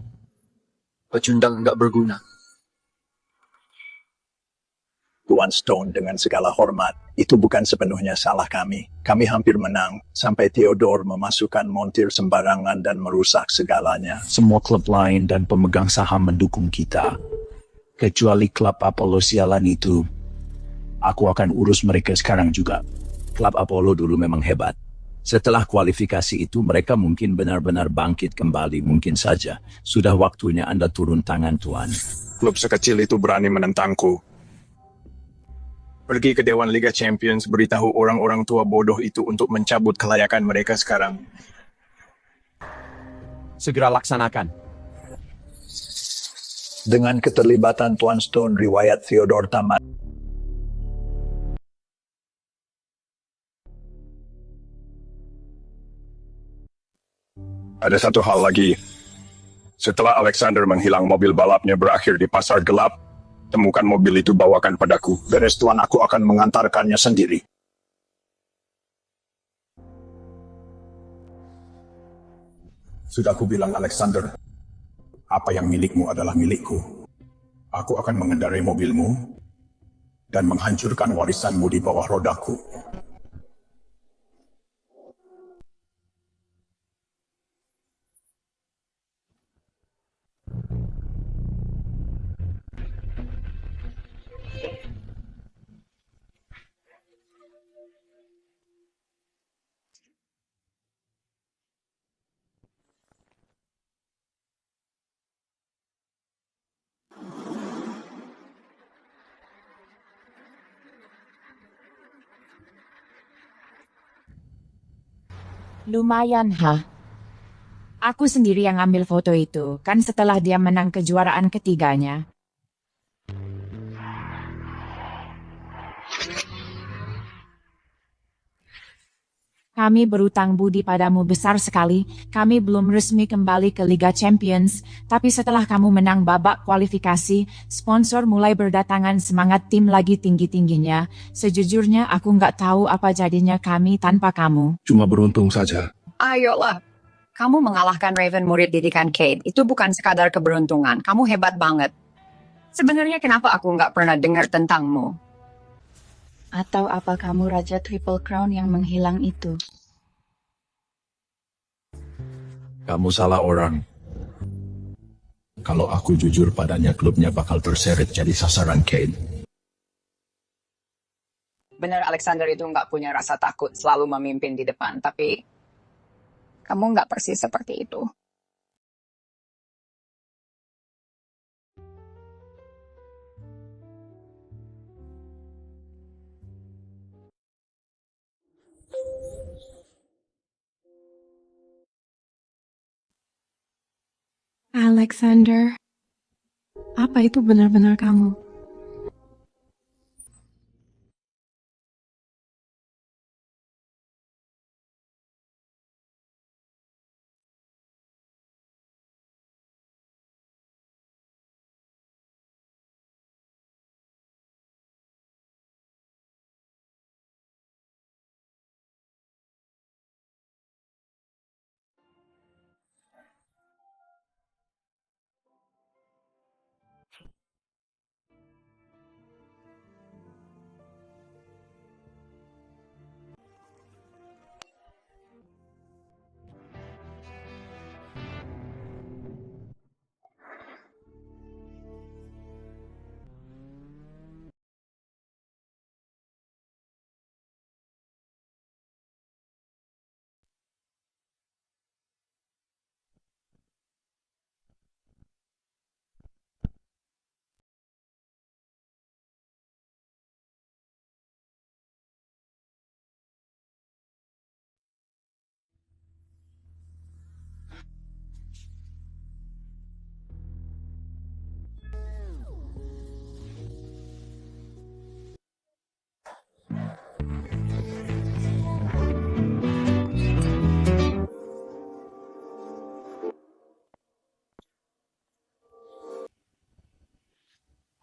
[SPEAKER 10] Pecundang nggak berguna.
[SPEAKER 16] Tuan Stone, dengan segala hormat, itu bukan sepenuhnya salah kami. Kami hampir menang, sampai Theodore memasukkan montir sembarangan dan merusak segalanya.
[SPEAKER 10] Semua klub lain dan pemegang saham mendukung kita. Kecuali klub Apollo sialan itu. Aku akan urus mereka sekarang juga. Klub Apollo dulu memang hebat. Setelah kualifikasi itu mereka mungkin benar-benar bangkit kembali, mungkin saja. Sudah waktunya Anda turun tangan, Tuan.
[SPEAKER 8] Klub sekecil itu berani menentangku. Pergi ke Dewan Liga Champions, beritahu orang-orang tua bodoh itu untuk mencabut kelayakan mereka sekarang.
[SPEAKER 4] Segera laksanakan.
[SPEAKER 16] Dengan keterlibatan Tuan Stone, riwayat Theodore tamat.
[SPEAKER 8] Ada satu hal lagi. Setelah Alexander menghilang, mobil balapnya berakhir di pasar gelap. Temukan mobil itu, bawakan padaku.
[SPEAKER 16] Beres Tuan, aku akan mengantarkannya sendiri.
[SPEAKER 1] Sudah kubilang Alexander, apa yang milikmu adalah milikku. Aku akan mengendarai mobilmu dan menghancurkan warisanmu di bawah rodaku.
[SPEAKER 14] Lumayan, ha? Aku sendiri yang ambil foto itu, kan setelah dia menang kejuaraan ketiganya. Kami berutang budi padamu besar sekali. Kami belum resmi kembali ke Liga Champions, tapi setelah kamu menang babak kualifikasi, sponsor mulai berdatangan, semangat tim lagi tinggi-tingginya. Sejujurnya aku nggak tahu apa jadinya kami tanpa kamu.
[SPEAKER 8] Cuma beruntung saja.
[SPEAKER 6] Ayolah. Kamu mengalahkan Raven, murid didikan Cade. Itu bukan sekadar keberuntungan. Kamu hebat banget. Sebenarnya kenapa aku nggak pernah dengar tentangmu?
[SPEAKER 17] Atau apa kamu Raja Triple Crown yang menghilang itu?
[SPEAKER 10] Kamu salah orang. Kalau aku jujur padanya, klubnya bakal terseret jadi sasaran Cade.
[SPEAKER 7] Benar, Alexander itu nggak punya rasa takut, selalu memimpin di depan. Tapi kamu nggak persis seperti itu.
[SPEAKER 13] Alexander, apa itu benar-benar kamu?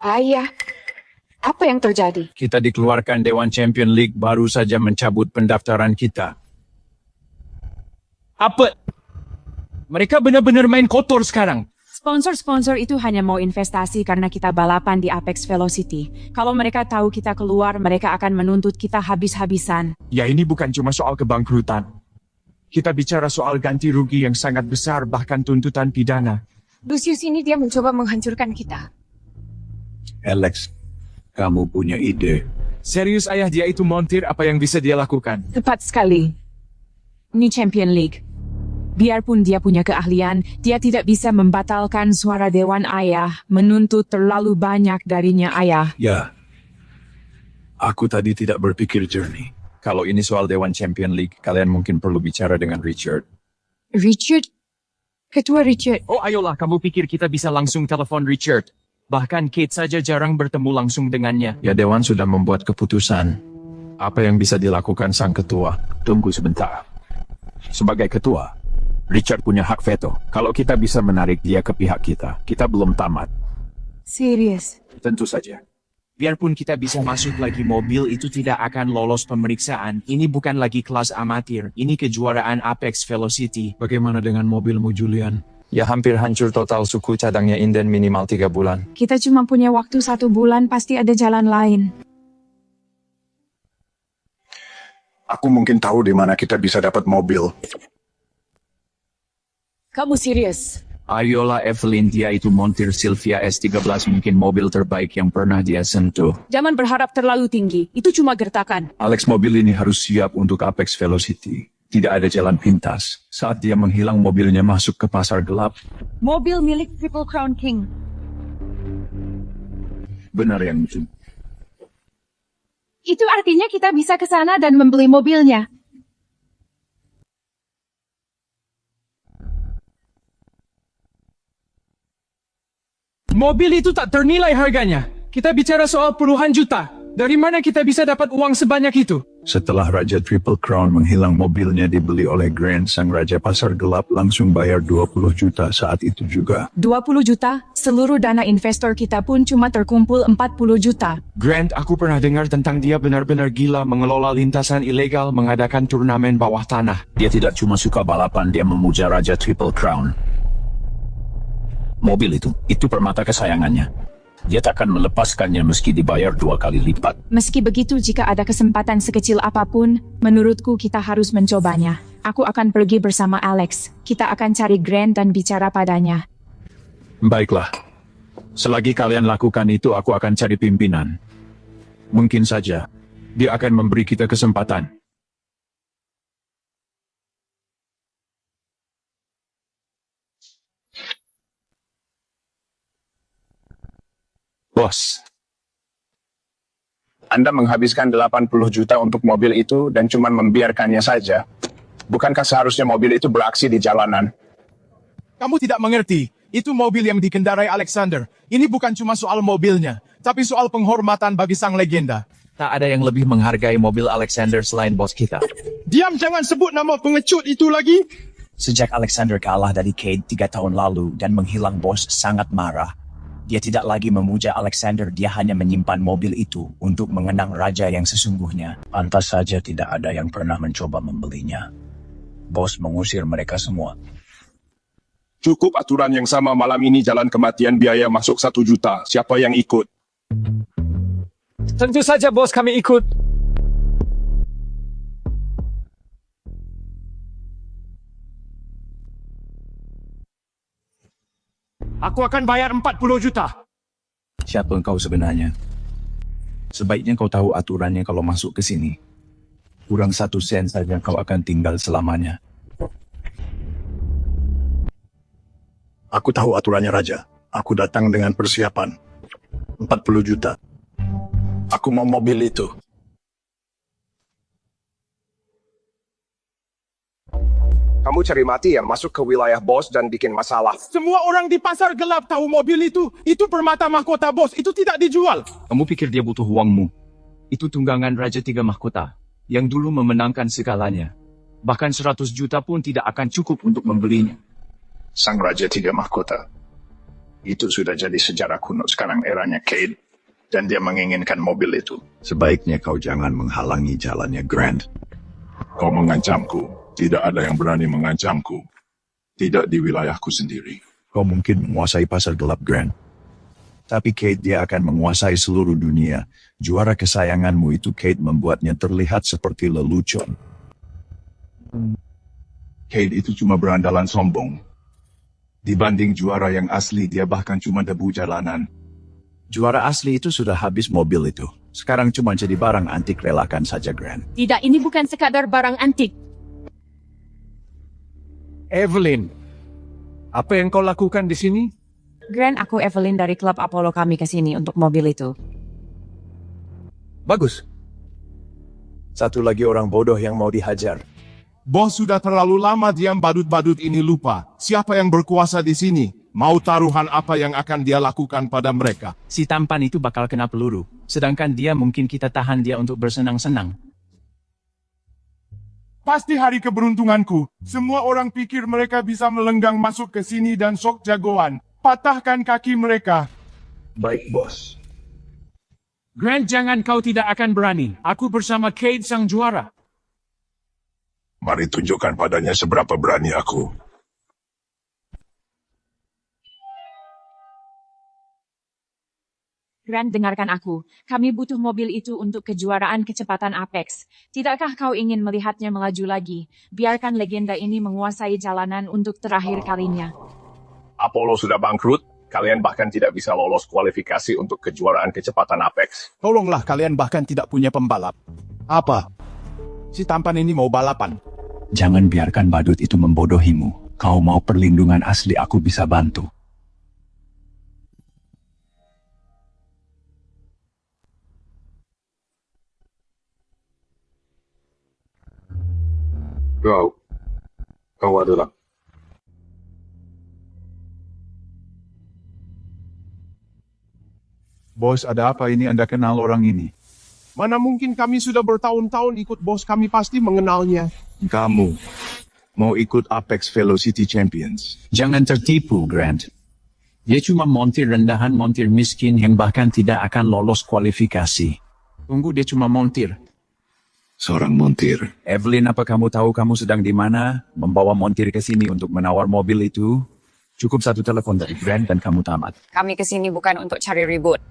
[SPEAKER 7] Ayah, apa yang terjadi?
[SPEAKER 10] Kita dikeluarkan Dewan Champion League, baru saja mencabut pendaftaran kita.
[SPEAKER 9] Apa? Mereka benar-benar main kotor sekarang.
[SPEAKER 14] Sponsor-sponsor itu hanya mau investasi karena kita balapan di Apex Velocity. Kalau mereka tahu kita keluar, mereka akan menuntut kita habis-habisan.
[SPEAKER 4] Ya, ini bukan cuma soal kebangkrutan. Kita bicara soal ganti rugi yang sangat besar, bahkan tuntutan pidana.
[SPEAKER 5] Lucius ini dia mencoba menghancurkan kita.
[SPEAKER 10] Alex, kamu punya ide.
[SPEAKER 9] Serius ayah, dia itu montir, apa yang bisa dia lakukan?
[SPEAKER 14] Tepat sekali. Ini Champion League. Biarpun dia punya keahlian, dia tidak bisa membatalkan suara Dewan Ayah, menuntut terlalu banyak darinya ayah.
[SPEAKER 10] Ya, aku tadi tidak berpikir jernih. Kalau ini soal Dewan Champion League, kalian mungkin perlu bicara dengan Richard.
[SPEAKER 13] Richard? Ketua Richard.
[SPEAKER 4] Oh ayolah, kamu pikir kita bisa langsung telepon Richard? Bahkan Kate saja jarang bertemu langsung dengannya.
[SPEAKER 10] Ya, Dewan sudah membuat keputusan. Apa yang bisa dilakukan sang ketua? Tunggu sebentar. Sebagai ketua, Richard punya hak veto. Kalau kita bisa menarik dia ke pihak kita, kita belum tamat.
[SPEAKER 13] Serius?
[SPEAKER 10] Tentu saja.
[SPEAKER 4] Biarpun kita bisa masuk lagi, mobil itu tidak akan lolos pemeriksaan. Ini bukan lagi kelas amatir, ini kejuaraan Apex Velocity.
[SPEAKER 10] Bagaimana dengan mobilmu, Julian?
[SPEAKER 18] Ya hampir hancur total, suku cadangnya inden minimal 3 bulan.
[SPEAKER 13] Kita cuma punya waktu 1 bulan, pasti ada jalan lain.
[SPEAKER 1] Aku mungkin tahu di mana kita bisa dapat mobil.
[SPEAKER 14] Kamu serius?
[SPEAKER 10] Ayolah Evelyn, dia itu montir Sylvia S13, mungkin mobil terbaik yang pernah dia sentuh.
[SPEAKER 14] Jangan berharap terlalu tinggi, itu cuma gertakan.
[SPEAKER 10] Alex, mobil ini harus siap untuk Apex Velocity. Tidak ada jalan pintas. Saat dia menghilang, mobilnya masuk ke pasar gelap.
[SPEAKER 14] Mobil milik Triple Crown King.
[SPEAKER 10] Benar yang itu.
[SPEAKER 13] Itu artinya kita bisa ke sana dan membeli mobilnya.
[SPEAKER 9] Mobil itu tak ternilai harganya. Kita bicara soal puluhan juta. Dari mana kita bisa dapat uang sebanyak itu?
[SPEAKER 10] Setelah Raja Triple Crown menghilang, mobilnya dibeli oleh Grant, sang Raja Pasar Gelap, langsung bayar 20 juta saat itu juga.
[SPEAKER 14] 20 juta? Seluruh dana investor kita pun cuma terkumpul 40 juta.
[SPEAKER 4] Grant, aku pernah dengar tentang dia benar-benar gila mengelola lintasan ilegal, mengadakan turnamen bawah tanah.
[SPEAKER 10] Dia tidak cuma suka balapan, dia memuja Raja Triple Crown. Mobil itu permata kesayangannya. Dia takkan melepaskannya meski dibayar 2 kali lipat.
[SPEAKER 14] Meski begitu, jika ada kesempatan sekecil apapun, menurutku kita harus mencobanya. Aku akan pergi bersama Alex. Kita akan cari Grant dan bicara padanya.
[SPEAKER 10] Baiklah. Selagi kalian lakukan itu, aku akan cari pimpinan. Mungkin saja, dia akan memberi kita kesempatan.
[SPEAKER 1] Bos, Anda menghabiskan 80 juta untuk mobil itu dan cuma membiarkannya saja. Bukankah seharusnya mobil itu beraksi di jalanan?
[SPEAKER 9] Kamu tidak mengerti. Itu mobil yang dikendarai Alexander. Ini bukan cuma soal mobilnya, tapi soal penghormatan bagi sang legenda.
[SPEAKER 4] Tak ada yang lebih menghargai mobil Alexander selain bos kita.
[SPEAKER 9] Diam, jangan sebut nama pengecut itu lagi.
[SPEAKER 19] Sejak Alexander kalah dari Cade 3 tahun lalu dan menghilang, bos sangat marah. Dia tidak lagi memuja Alexander, dia hanya menyimpan mobil itu untuk mengenang raja yang sesungguhnya.
[SPEAKER 10] Pantas saja tidak ada yang pernah mencoba membelinya. Bos mengusir mereka semua.
[SPEAKER 1] Cukup aturan yang sama malam ini, jalan kematian, biaya masuk 1 juta. Siapa yang ikut?
[SPEAKER 9] Tentu saja bos, kami ikut. Aku akan bayar 40 juta.
[SPEAKER 10] Siapa engkau sebenarnya? Sebaiknya kau tahu aturannya kalau masuk ke sini. Kurang 1 sen saja kau akan tinggal selamanya.
[SPEAKER 16] Aku tahu aturannya, Raja. Aku datang dengan persiapan. 40 juta. Aku mau mobil itu.
[SPEAKER 8] Kamu cari mati ya, masuk ke wilayah bos dan bikin masalah.
[SPEAKER 9] Semua orang di pasar gelap tahu mobil itu. Itu permata mahkota bos, itu tidak dijual.
[SPEAKER 2] Kamu pikir dia butuh uangmu? Itu tunggangan Raja 3 Mahkota, yang dulu memenangkan segalanya. Bahkan 100 juta pun tidak akan cukup untuk membelinya.
[SPEAKER 1] Sang Raja 3 Mahkota. Itu sudah jadi sejarah kuno, sekarang eranya Cade. Dan dia menginginkan mobil itu.
[SPEAKER 16] Sebaiknya kau jangan menghalangi jalannya Grant.
[SPEAKER 1] Kau mengancamku. Tidak ada yang berani mengancamku. Tidak di wilayahku sendiri.
[SPEAKER 16] Kau mungkin menguasai pasar gelap, Grant. Tapi Kate, dia akan menguasai seluruh dunia. Juara kesayanganmu itu, Kate, membuatnya terlihat seperti lelucon.
[SPEAKER 1] Kate itu cuma berandalan sombong. Dibanding juara yang asli, dia bahkan cuma debu jalanan.
[SPEAKER 16] Juara asli itu sudah habis mobil itu.
[SPEAKER 10] Sekarang cuma jadi barang antik, relakan saja, Grant.
[SPEAKER 5] Tidak, ini bukan sekadar barang antik.
[SPEAKER 3] Evelyn, apa yang kau lakukan di sini?
[SPEAKER 14] Grant, aku Evelyn dari klub Apollo, kami ke sini untuk mobil itu.
[SPEAKER 16] Bagus. Satu lagi orang bodoh yang mau dihajar.
[SPEAKER 8] Bos sudah terlalu lama diam, badut-badut ini lupa siapa yang berkuasa di sini. Mau taruhan apa yang akan dia lakukan pada mereka.
[SPEAKER 4] Si tampan itu bakal kena peluru, sedangkan dia mungkin kita tahan dia untuk bersenang-senang.
[SPEAKER 8] Pasti hari keberuntunganku. Semua orang pikir mereka bisa melenggang masuk ke sini dan sok jagoan. Patahkan kaki mereka.
[SPEAKER 1] Baik, bos.
[SPEAKER 9] Grant, jangan, kau tidak akan berani. Aku bersama Cade sang juara.
[SPEAKER 1] Mari tunjukkan padanya seberapa berani aku.
[SPEAKER 14] Grant, dengarkan aku. Kami butuh mobil itu untuk kejuaraan kecepatan Apex. Tidakkah kau ingin melihatnya melaju lagi? Biarkan legenda ini menguasai jalanan untuk terakhir kalinya.
[SPEAKER 1] Apollo sudah bangkrut. Kalian bahkan tidak bisa lolos kualifikasi untuk kejuaraan kecepatan Apex.
[SPEAKER 8] Tolonglah, kalian bahkan tidak punya pembalap. Apa? Si tampan ini mau balapan.
[SPEAKER 19] Jangan biarkan badut itu membodohimu. Kau mau perlindungan asli, aku bisa bantu.
[SPEAKER 1] Kau adalah...
[SPEAKER 10] Bos, ada apa ini? Anda kenal orang ini?
[SPEAKER 8] Mana mungkin, kami sudah bertahun-tahun ikut bos, kami pasti mengenalnya.
[SPEAKER 10] Kamu mau ikut Apex Velocity Champions?
[SPEAKER 4] Jangan tertipu, Grant. Dia cuma montir rendahan, montir miskin yang bahkan tidak akan lolos kualifikasi. Tunggu, dia cuma montir.
[SPEAKER 10] Seorang montir.
[SPEAKER 4] Evelyn, apa kamu tahu kamu sedang di mana? Membawa montir ke sini untuk menawar mobil itu? Cukup satu telepon dari Grant dan kamu tamat.
[SPEAKER 6] Kami ke sini bukan untuk cari ribut.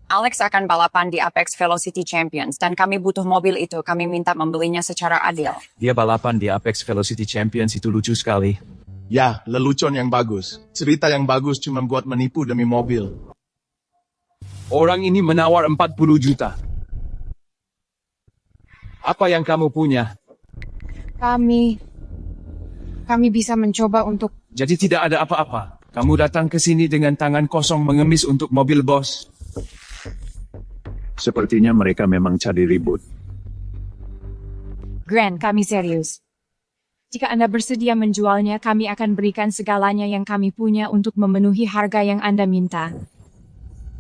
[SPEAKER 6] Alex akan balapan di Apex Velocity Champions dan kami butuh mobil itu. Kami minta membelinya secara adil.
[SPEAKER 4] Dia balapan di Apex Velocity Champions, itu lucu sekali.
[SPEAKER 8] Ya, lelucon yang bagus. Cerita yang bagus cuma buat menipu demi mobil.
[SPEAKER 9] Orang ini menawar 40 juta. Apa yang kamu punya?
[SPEAKER 13] Kami bisa mencoba untuk...
[SPEAKER 9] Jadi tidak ada apa-apa. Kamu datang ke sini dengan tangan kosong mengemis untuk mobil bos.
[SPEAKER 10] Sepertinya mereka memang cari ribut.
[SPEAKER 14] Grant, kami serius. Jika Anda bersedia menjualnya, kami akan berikan segalanya yang kami punya untuk memenuhi harga yang Anda minta.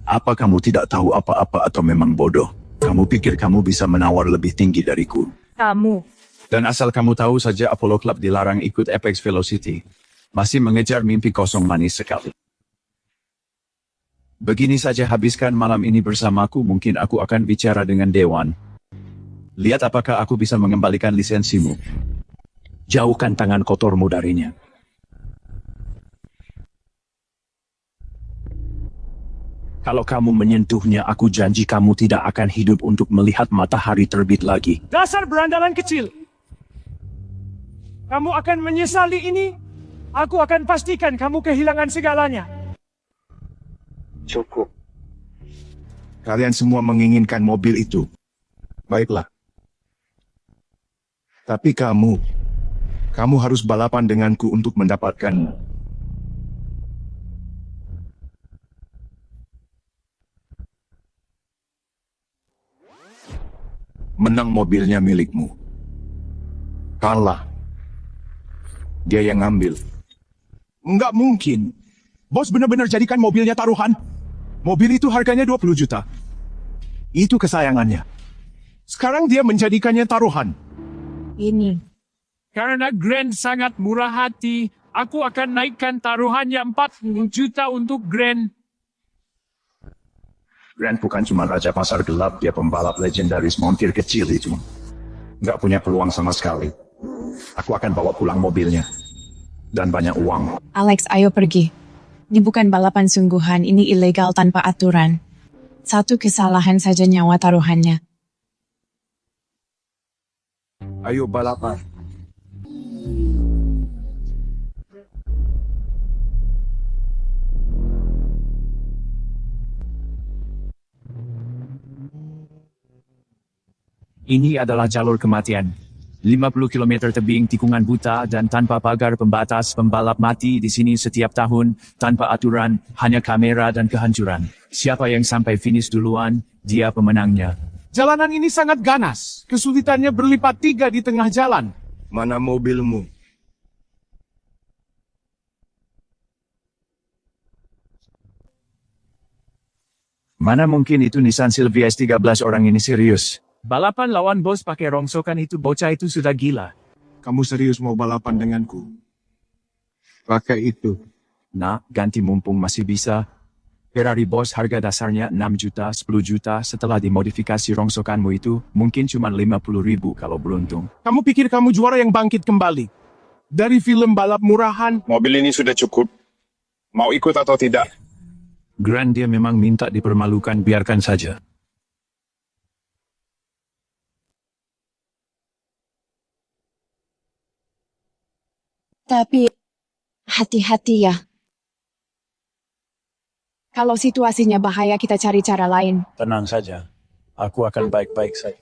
[SPEAKER 16] Apa kamu tidak tahu apa-apa atau memang bodoh? Kamu pikir kamu bisa menawar lebih tinggi dariku?
[SPEAKER 14] Kamu.
[SPEAKER 10] Dan asal kamu tahu saja, Apollo Club dilarang ikut Apex Velocity. Masih mengejar mimpi kosong manis sekali. Begini saja, habiskan malam ini bersamaku, mungkin aku akan bicara dengan Dewan. Lihat apakah aku bisa mengembalikan lisensimu.
[SPEAKER 19] Jauhkan tangan kotormu darinya. Kalau kamu menyentuhnya, aku janji kamu tidak akan hidup untuk melihat matahari terbit lagi.
[SPEAKER 9] Dasar berandalan kecil. Kamu akan menyesali ini. Aku akan pastikan kamu kehilangan segalanya.
[SPEAKER 8] Cukup. Kalian semua menginginkan mobil itu. Baiklah. Tapi kamu harus balapan denganku untuk mendapatkannya. Menang, mobilnya milikmu. Kalah, dia yang ngambil. Enggak mungkin. Bos benar-benar jadikan mobilnya taruhan. Mobil itu harganya 20 juta. Itu kesayangannya. Sekarang dia menjadikannya taruhan.
[SPEAKER 13] Ini.
[SPEAKER 9] Karena Grant sangat murah hati, aku akan naikkan taruhannya 40 juta untuk Grant.
[SPEAKER 1] Grant bukan cuma raja pasar gelap, dia pembalap legendaris montir kecil itu. Nggak punya peluang sama sekali. Aku akan bawa pulang mobilnya. Dan banyak uang.
[SPEAKER 13] Alex, ayo pergi. Ini bukan balapan sungguhan, ini ilegal tanpa aturan. Satu kesalahan saja nyawa taruhannya.
[SPEAKER 8] Ayo balapan.
[SPEAKER 4] Ini adalah jalur kematian. 50 km tebing tikungan buta dan tanpa pagar pembatas, pembalap mati di sini setiap tahun, tanpa aturan, hanya kamera dan kehancuran. Siapa yang sampai finish duluan, dia pemenangnya.
[SPEAKER 9] Jalanan ini sangat ganas. Kesulitannya berlipat 3 di tengah jalan.
[SPEAKER 11] Mana mobilmu?
[SPEAKER 10] Mana mungkin itu Nissan Silvia S13 orang ini serius?
[SPEAKER 4] Balapan lawan bos pakai rongsokan itu, bocah itu sudah gila.
[SPEAKER 8] Kamu serius mau balapan denganku? Pakai itu.
[SPEAKER 4] Nah, ganti mumpung masih bisa. Ferrari bos harga dasarnya 6 juta, 10 juta, setelah dimodifikasi rongsokanmu itu, mungkin cuma 50.000 kalau beruntung.
[SPEAKER 9] Kamu pikir kamu juara yang bangkit kembali? Dari film balap murahan,
[SPEAKER 8] Mobil ini sudah cukup. Mau ikut atau tidak?
[SPEAKER 10] Grand dia memang minta dipermalukan, biarkan saja.
[SPEAKER 13] Tapi, hati-hati ya. Kalau situasinya bahaya, kita cari cara lain.
[SPEAKER 16] Tenang saja. Aku akan baik-baik saja.